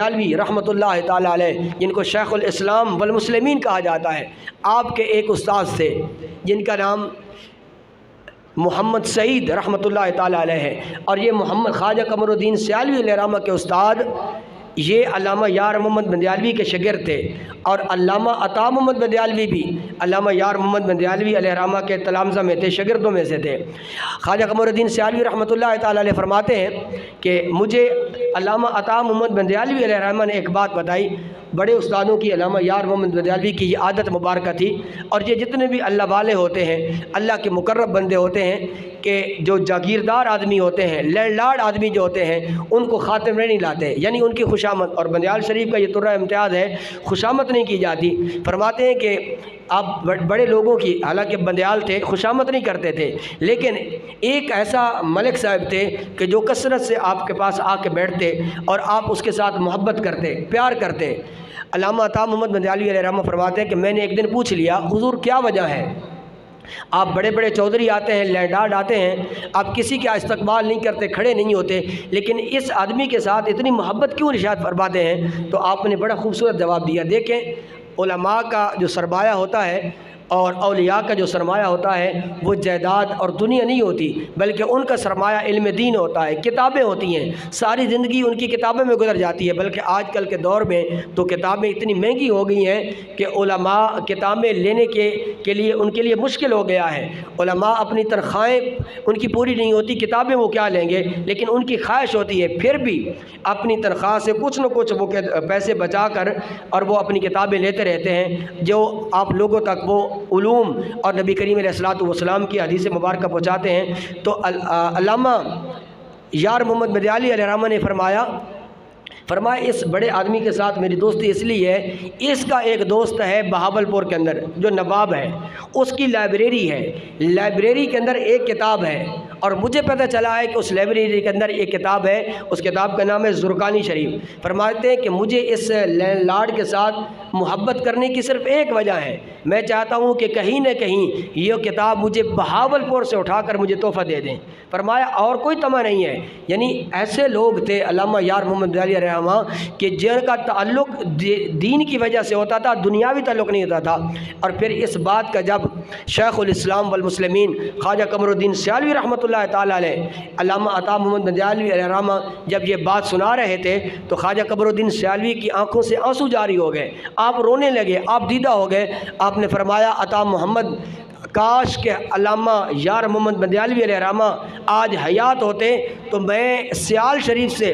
بندیالوی رحمۃ اللہ تعالیٰ علیہ، جن کو شیخ الاسلام والمسلمین کہا جاتا ہے، آپ کے ایک استاذ تھے جن کا نام محمد سعید رحمۃ اللہ تعالیٰ علیہ ہے، اور یہ محمد خواجہ قمر الدین سیالوی علیہ رحمہ کے استاد یہ علامہ یار محمد بندیالوی کے شاگرد تھے، اور علامہ عطا محمد بندیالوی بھی علامہ یار محمد بندیالوی علیہ رحمہ کے تلامذہ میں تھے، شاگردوں میں سے تھے۔ خواجہ قمر الدین سیالوی رحمۃ اللہ تعالیٰ علیہ فرماتے ہیں کہ مجھے علامہ عطا محمد بندیالوی علیہ رحمہ نے ایک بات بتائی، بڑے استادوں کی علامہ یار محمد بندیالوی کی یہ عادت مبارکہ تھی، اور یہ جتنے بھی اللہ والے ہوتے ہیں، اللہ کے مقرب بندے ہوتے ہیں، کہ جو جاگیردار آدمی ہوتے ہیں، لینڈ لارڈ آدمی جو ہوتے ہیں، ان کو خاتم میں نہیں لاتے، یعنی ان کی خوشامد، اور بندیال شریف کا یہ طرہ امتیاز ہے، خوشامد نہیں کی جاتی۔ فرماتے ہیں کہ آپ بڑے لوگوں کی، حالانکہ بندیال تھے، خوشامد نہیں کرتے تھے، لیکن ایک ایسا ملک صاحب تھے کہ جو کثرت سے آپ کے پاس آ کے بیٹھتے اور آپ اس کے ساتھ محبت کرتے، پیار کرتے۔ علامہ عطا محمد بندیالوی علیہ رحمہ فرماتے ہیں کہ میں نے ایک دن پوچھ لیا، حضور کیا وجہ ہے؟ آپ بڑے بڑے چودھری آتے ہیں، لینڈارڈ آتے ہیں، آپ کسی کا استقبال نہیں کرتے، کھڑے نہیں ہوتے، لیکن اس آدمی کے ساتھ اتنی محبت کیوں ارشاد فرماتے ہیں؟ تو آپ نے بڑا خوبصورت جواب دیا۔ دیکھیں، علماء کا جو سرمایہ ہوتا ہے اور اولیاء کا جو سرمایہ ہوتا ہے وہ جائیداد اور دنیا نہیں ہوتی، بلکہ ان کا سرمایہ علم دین ہوتا ہے، کتابیں ہوتی ہیں، ساری زندگی ان کی کتابوں میں گزر جاتی ہے۔ بلکہ آج کل کے دور میں تو کتابیں اتنی مہنگی ہو گئی ہیں کہ علماء کتابیں لینے کے لیے ان کے لیے مشکل ہو گیا ہے۔ علماء اپنی تنخواہیں ان کی پوری نہیں ہوتی، کتابیں وہ کیا لیں گے، لیکن ان کی خواہش ہوتی ہے پھر بھی اپنی تنخواہ سے کچھ نہ کچھ وہ پیسے بچا کر اور وہ اپنی کتابیں لیتے رہتے ہیں، جو آپ لوگوں تک وہ علوم اور نبی کریم علیہ الصلوۃ والسلام کی حدیث مبارکہ پہنچاتے ہیں۔ تو علامہ یار محمد بندیالوی علیہ رحمہ نے فرمایا اس بڑے آدمی کے ساتھ میری دوستی اس لیے ہے، اس کا ایک دوست ہے بہاولپور کے اندر جو نواب ہے، اس کی لائبریری ہے، لائبریری کے اندر ایک کتاب ہے، اور مجھے پتہ چلا ہے کہ اس لائبریری کے اندر ایک کتاب ہے، اس کتاب کا نام ہے زرقانی شریف۔ فرماتے ہیں کہ مجھے اس لینڈ لارڈ کے ساتھ محبت کرنے کی صرف ایک وجہ ہے، میں چاہتا ہوں کہ کہیں نہ کہیں یہ کتاب مجھے بہاولپور سے اٹھا کر مجھے تحفہ دے دیں۔ فرمایا اور کوئی طمع نہیں ہے۔ یعنی ایسے لوگ تھے علامہ یار محمد بندیالوی علیہ رحمہ کہ جن کا تعلق دین کی وجہ سے ہوتا تھا، دنیاوی تعلق نہیں ہوتا تھا۔ اور پھر اس بات کا جب شیخ الاسلام والمسلمین خواجہ قمر الدین سیالوی رحمۃ اللہ تعالیٰ علیہ، علامہ عطا محمد بندیالوی علیہ رحمہ جب یہ بات سنا رہے تھے تو خواجہ قمر الدین سیالوی کی آنکھوں سے آنسو جاری ہو گئے، آپ رونے لگے، آپ دیدہ ہو گئے۔ آپ نے فرمایا عطا محمد، کاش کہ علامہ یار محمد بندیالوی علیہ رحمہ آج حیات ہوتے تو میں سیال شریف سے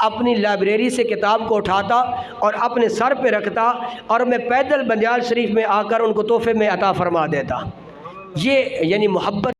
اپنی لائبریری سے کتاب کو اٹھاتا اور اپنے سر پہ رکھتا اور میں پیدل بندیال شریف میں آ کر ان کو تحفے میں عطا فرما دیتا۔ یہ یعنی محبت